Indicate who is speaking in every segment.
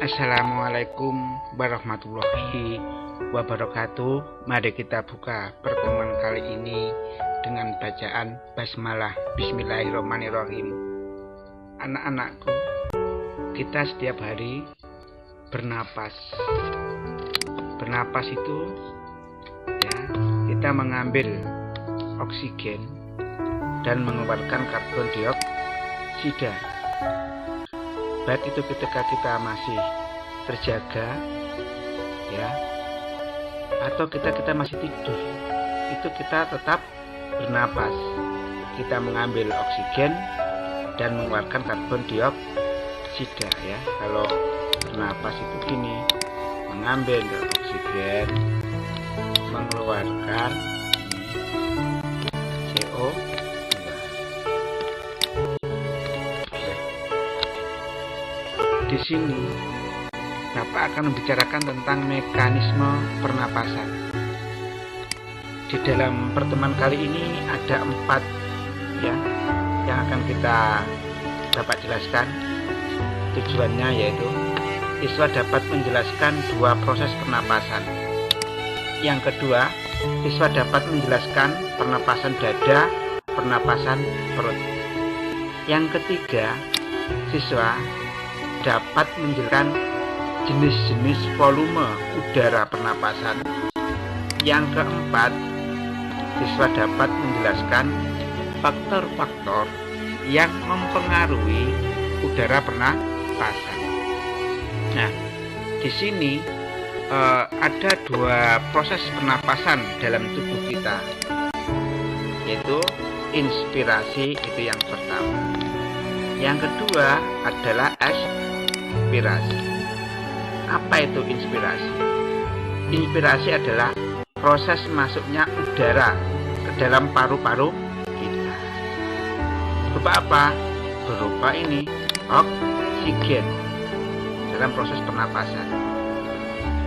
Speaker 1: Assalamualaikum warahmatullahi wabarakatuh. Mari kita buka pertemuan kali ini dengan bacaan basmalah. Bismillahirrahmanirrahim. Anak-anakku, kita setiap hari bernapas. Bernapas itu ya, kita mengambil oksigen dan mengeluarkan karbon dioksida. Baik itu ketika kita masih terjaga ya, atau kita masih tidur, itu kita tetap bernapas. Kita mengambil oksigen dan mengeluarkan karbon dioksida ya. Kalau bernapas itu gini, mengambil oksigen, mengeluarkan CO2. Di sini Bapak akan membicarakan tentang mekanisme pernapasan. Di dalam pertemuan kali ini ada 4 ya yang akan kita dapat jelaskan. Tujuannya yaitu siswa dapat menjelaskan 2 proses pernapasan. Yang kedua, siswa dapat menjelaskan pernapasan dada, pernapasan perut. Yang ketiga, siswa dapat menjelaskan jenis-jenis volume udara pernapasan. Yang keempat, siswa dapat menjelaskan faktor-faktor yang mempengaruhi udara pernapasan. Nah, di sini ada 2 proses pernapasan dalam tubuh kita, yaitu inspirasi, itu yang pertama. Yang kedua adalah ekspirasi. Apa itu inspirasi? Inspirasi adalah proses masuknya udara ke dalam paru-paru kita. Berupa apa? Berupa ini, oksigen dalam proses pernapasan.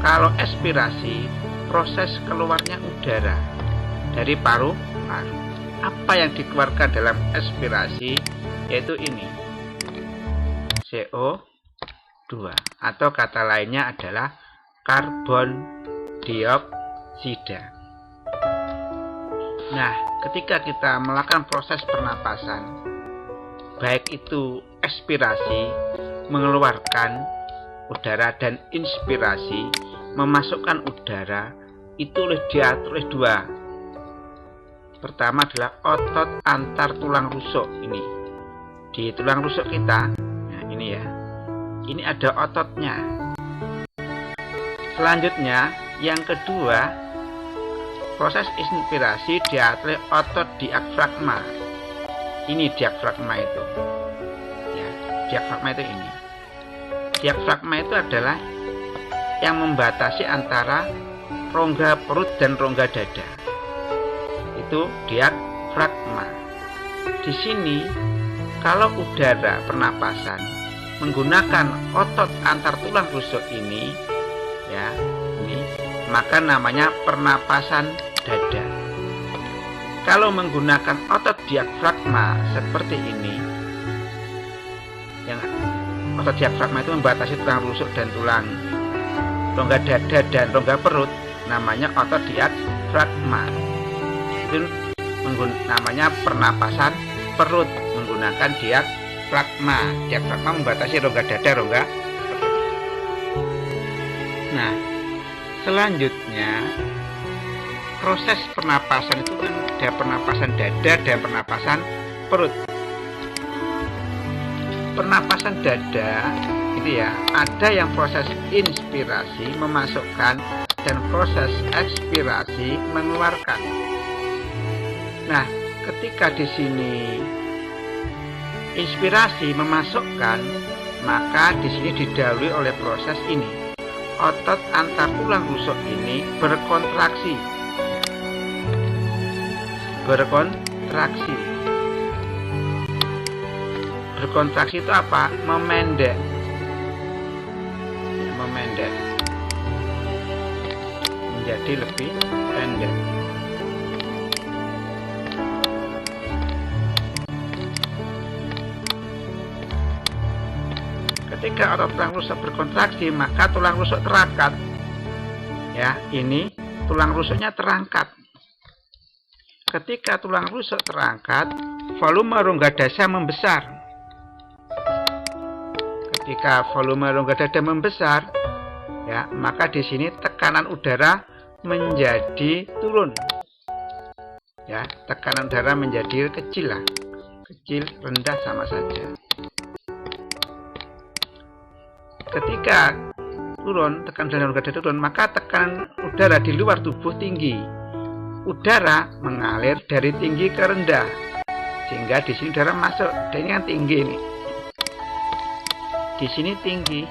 Speaker 1: Kalau ekspirasi, proses keluarnya udara dari paru-paru. Apa yang dikeluarkan dalam ekspirasi? Yaitu ini, CO2, atau kata lainnya adalah karbon dioksida. Nah, ketika kita melakukan proses pernapasan, baik itu ekspirasi mengeluarkan udara dan inspirasi memasukkan udara, itu diatur oleh 2. Pertama adalah otot antar tulang rusuk. Ini di tulang rusuk kita, nah ini ya, ini ada ototnya. Selanjutnya, yang kedua, proses inspirasi diatur oleh otot diafragma. Ini diafragma itu ya, diafragma itu ini. Diafragma itu adalah yang membatasi antara rongga perut dan rongga dada. Itu diafragma. Di sini kalau udara pernapasan menggunakan otot antar tulang rusuk ini ya, ini, maka namanya pernapasan dada. Kalau menggunakan otot diafragma seperti ini, yang otot diafragma itu membatasi tulang rusuk dan tulang rongga dada dan rongga perut, namanya otot diafragma. Itu namanya pernapasan perut menggunakan diafragma. Diafragma membatasi rongga dada, rongga perut. Nah, selanjutnya proses pernapasan itu kan ada pernapasan dada dan pernapasan perut. Pernapasan dada itu ya, ada yang proses inspirasi memasukkan dan proses ekspirasi mengeluarkan. Nah, ketika di sini inspirasi memasukkan, maka di sini didahului oleh proses ini. Otot antar tulang rusuk ini berkontraksi. Berkontraksi. Berkontraksi itu apa? Memendek. Memendek. Menjadi lebih pendek. ketika otot tulang rusuk berkontraksi, maka tulang rusuk terangkat. Ya, ini tulang rusuknya terangkat. Ketika tulang rusuk terangkat, volume rongga dada membesar. Ketika volume rongga dada membesar, ya, maka di sini tekanan udara menjadi turun. Ya, tekanan udara menjadi kecil lah. Kecil, rendah sama saja. Ketika turun, tekanan udara rongga dada turun, maka tekanan udara di luar tubuh tinggi. Udara mengalir dari tinggi ke rendah, sehingga di sini udara masuk. Dan ini kan tinggi nih. Di sini tinggi,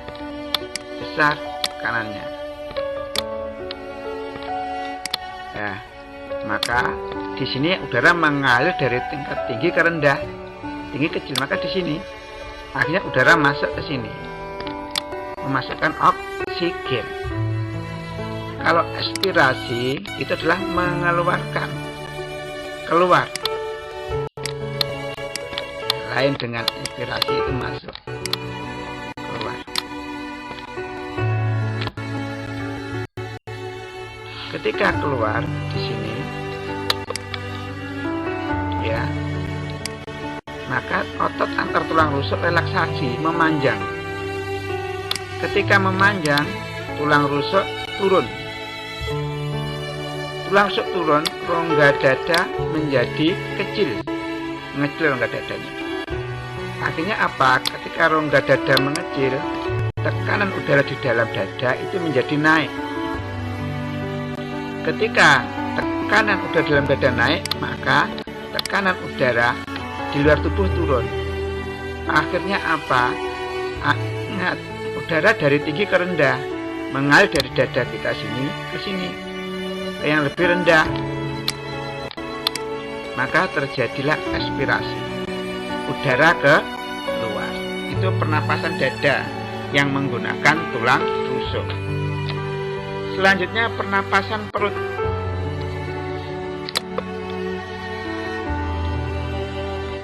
Speaker 1: besar tekanannya. Ya, maka di sini udara mengalir dari tingkat tinggi ke rendah, tinggi kecil. Maka di sini akhirnya udara masuk ke sini, memasukkan oksigen. Kalau ekspirasi itu adalah mengeluarkan, keluar. Lain dengan inspirasi itu masuk, keluar. Ketika keluar di sini, ya, maka otot antar tulang rusuk relaksasi, memanjang. Ketika memanjang, tulang rusuk turun. Tulang rusuk turun, rongga dada menjadi kecil, mengecil rongga dadanya. Akhirnya apa? Ketika rongga dada mengecil, tekanan udara di dalam dada itu menjadi naik. Ketika tekanan udara di dalam dada naik, maka tekanan udara di luar tubuh turun. Akhirnya apa? Ingat, udara dari tinggi ke rendah mengalir dari dada kita sini ke sini, ke yang lebih rendah. Maka terjadilah ekspirasi, udara ke luar. Itu pernapasan dada yang menggunakan tulang rusuk. Selanjutnya pernapasan perut.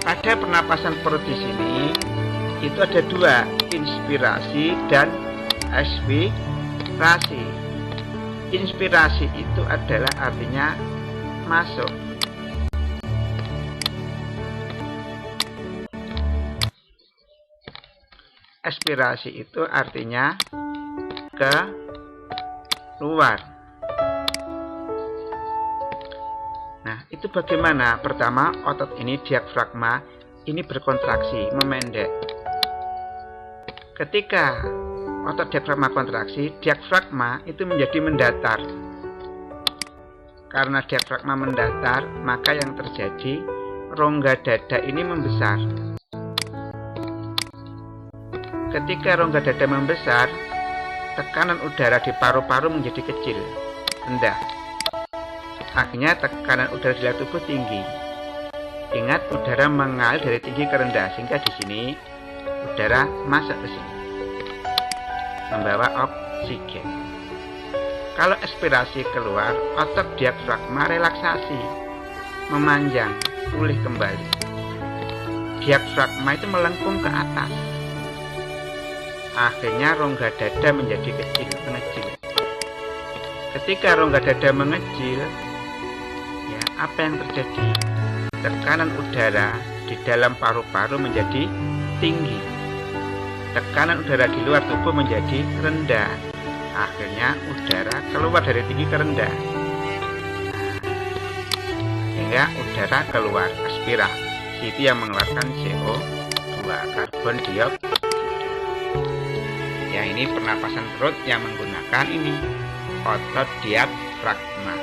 Speaker 1: Pada pernapasan perut di sini itu ada dua, inspirasi dan ekspirasi. Inspirasi itu adalah artinya masuk. Ekspirasi itu artinya keluar. Nah, itu bagaimana? Pertama, otot ini diafragma ini berkontraksi, memendek. Ketika otot diafragma kontraksi, diafragma itu menjadi mendatar. Karena diafragma mendatar, maka yang terjadi rongga dada ini membesar. Ketika rongga dada membesar, tekanan udara di paru-paru menjadi kecil, rendah. Akhirnya tekanan udara di dalam tubuh tinggi. Ingat, udara mengalir dari tinggi ke rendah, sehingga di sini udara masuk ke sini, membawa oksigen. Kalau ekspirasi keluar, otot diafragma relaksasi, memanjang, pulih kembali. Diafragma itu melengkung ke atas. Akhirnya rongga dada menjadi kecil, mengecil. Ketika rongga dada mengecil, ya, apa yang terjadi? Tekanan udara di dalam paru-paru menjadi tinggi. Tekanan udara di luar tubuh menjadi rendah. Akhirnya udara keluar dari tinggi ke rendah. Sehingga udara keluar, aspirasi itu yang mengeluarkan CO2, karbon dioksida. Ya, ini pernapasan perut yang menggunakan ini otot diafragma.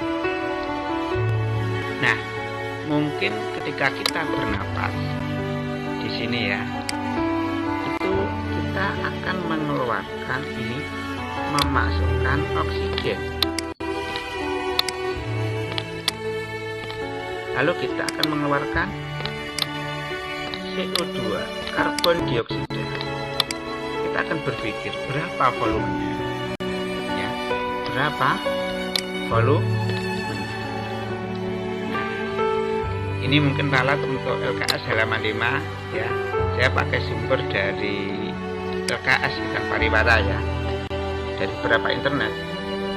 Speaker 1: Nah, mungkin ketika kita bernapas di sini ya, itu kita akan mengeluarkan ini, memasukkan oksigen. Lalu kita akan mengeluarkan CO2, karbon dioksida. Kita akan berpikir berapa volumenya, ya, berapa volumenya. Nah, ini mungkin ralat untuk LKS halaman 5, ya. Saya pakai sumber dari LKS ikan pariwara ya, dari beberapa internet,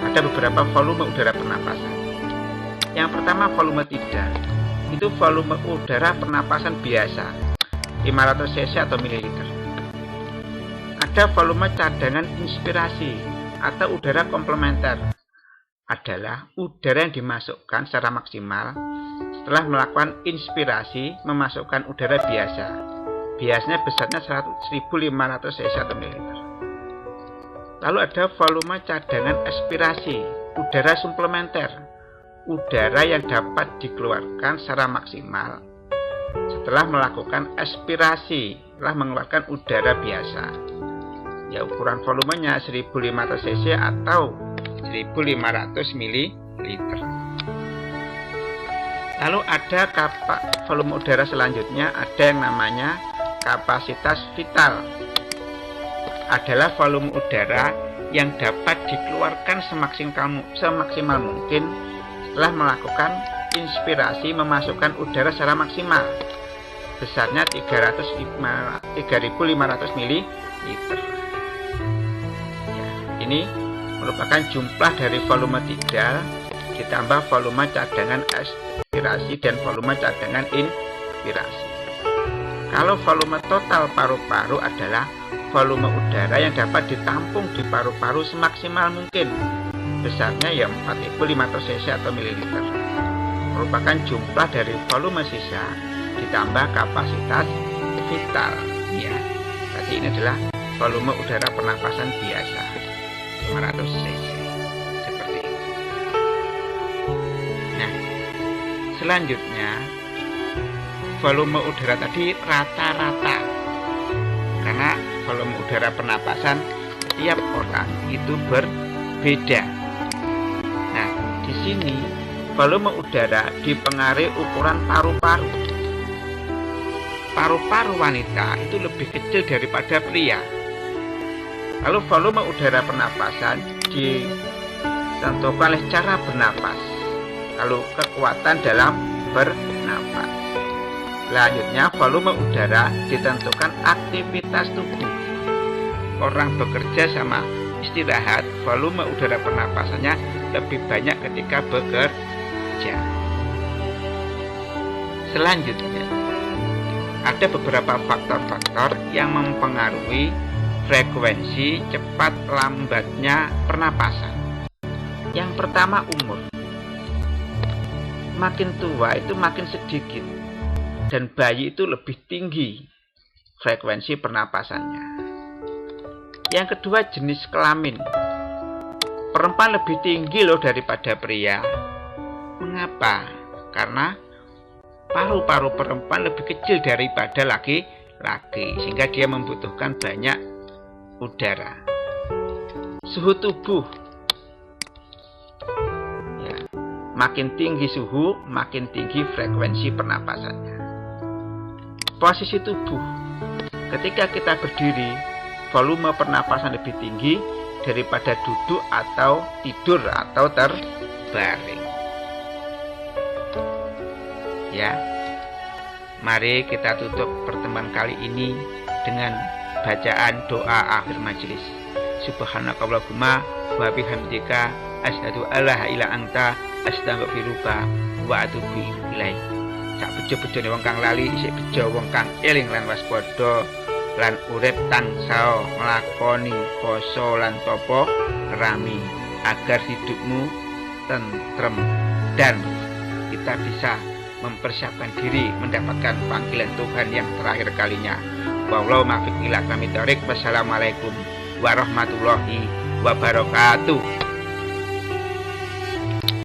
Speaker 1: ada beberapa volume udara pernapasan. Yang pertama volume 3, itu volume udara pernapasan biasa 500 cc atau mililiter. Ada volume cadangan inspirasi atau udara komplementer, adalah udara yang dimasukkan secara maksimal setelah melakukan inspirasi memasukkan udara biasa, biasanya besarnya 1500 cc atau mililiter. Lalu ada volume cadangan expirasi, udara suplementer, udara yang dapat dikeluarkan secara maksimal setelah melakukan expirasi, setelah mengeluarkan udara biasa. Ya, ukuran volumenya 1500 cc atau 1500 ml. Lalu ada volume udara selanjutnya, ada yang namanya kapasitas vital. Adalah volume udara yang dapat dikeluarkan semaksimal mungkin setelah melakukan inspirasi memasukkan udara secara maksimal, besarnya 3.500 ml. Ya, ini merupakan jumlah dari volume 3 ditambah volume cadangan expirasi dan volume cadangan inspirasi. Kalau volume total paru-paru adalah volume udara yang dapat ditampung di paru-paru semaksimal mungkin, besarnya ya 4.500 cc atau mililiter, merupakan jumlah dari volume sisa ditambah kapasitas vital ya. Berarti ini adalah volume udara pernapasan biasa 500 cc, seperti itu. Nah, selanjutnya volume udara tadi rata-rata, karena volume udara pernapasan setiap orang itu berbeda. Nah, di sini volume udara dipengaruhi ukuran paru-paru. Paru-paru wanita itu lebih kecil daripada pria. Lalu volume udara pernapasan ditentukan oleh cara bernapas, lalu kekuatan dalam bernapas. Selanjutnya volume udara ditentukan aktivitas tubuh. Orang bekerja sama istirahat, volume udara pernapasannya lebih banyak ketika bekerja. Selanjutnya, ada beberapa faktor-faktor yang mempengaruhi frekuensi cepat lambatnya pernapasan. Yang pertama, umur. Makin tua itu makin sedikit, dan bayi itu lebih tinggi frekuensi pernapasannya. Yang kedua, jenis kelamin. Perempuan lebih tinggi loh daripada pria. Mengapa? Karena paru-paru perempuan lebih kecil daripada laki-laki, sehingga dia membutuhkan banyak udara. Suhu tubuh. Ya, makin tinggi suhu, makin tinggi frekuensi pernapasannya. Posisi tubuh. Ketika kita berdiri, volume pernapasan lebih tinggi daripada duduk atau tidur atau terbaring. Ya, mari kita tutup pertemuan kali ini dengan bacaan doa akhir majelis. Subhanakallahumma wa bihamdika asyhadu alla ilaha illa anta astaghfiruka wa atubu ilaik. Sak bejo-bejone wong kang lali isih bejo wong kang eling lan waspada lan urip tansah nglakoni poso lan tapa rami agar hidupmu tentrem dan kita bisa mempersiapkan diri mendapatkan panggilan Tuhan yang terakhir kalinya. Wallahu muwaffiq ila aqwamit thoriq. Wassalamualaikum warahmatullahi wabarakatuh.